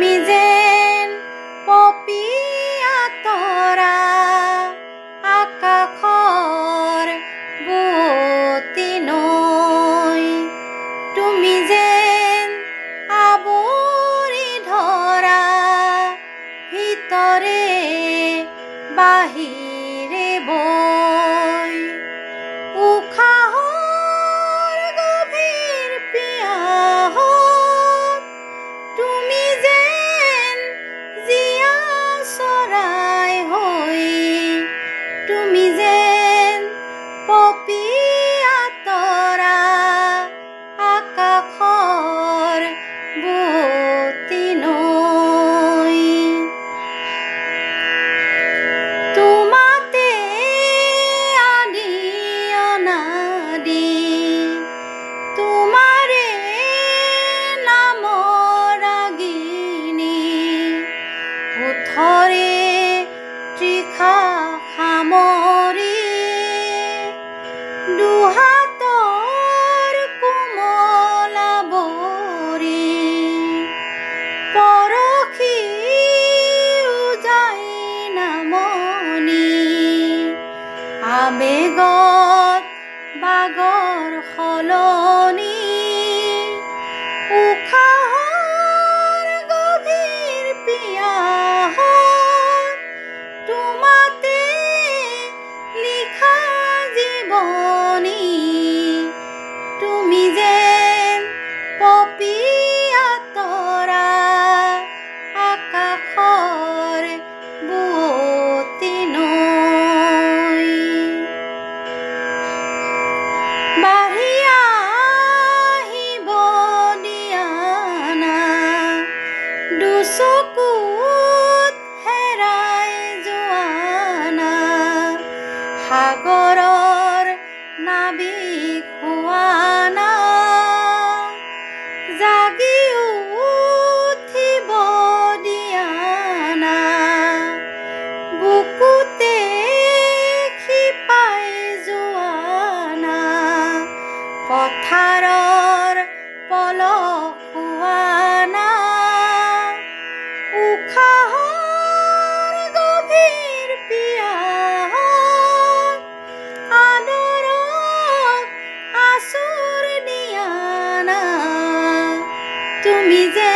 তুমি যেন পপিয়া তৰা আকাশৰ বুৱতী নৈ তুমি যেন আৱৰি ধৰা ভিতৰে বাহিৰে বৈ উশাহৰ গভীৰ পিয়াহত তুমি যেন জীয়া চৰাই হৈ তুমি যেন পপিয়া তৰা আকাশৰ বুৱতী নৈ তোমাতে আদি অনাদি তোমাৰে নামৰ ৰাগিনী ওঠৰে তৃষা সামৰি দুহাতৰ কোমল আৱৰি পৰশি উজাই নামনি আবেগত বাগৰ সলনি উশাহৰ গভীৰ পিয়াহত তোমাতে লিখা জীৱনী তুমি যেন পপিয়া তৰা আকাশৰ বুৱতী নৈ বাঢ়ি আহিব দিয়া না দুচকুত হেৰাই যোৱা না সাগৰৰ নাবিক হোৱা না জাগি উঠিব দিয়া না বুকুতে শিপাই যোৱা না পথাৰৰ পলস হোৱা না উশাহৰ গভীৰ পিয়াহত আদৰক আচুৰ দিয়া না তুমি যে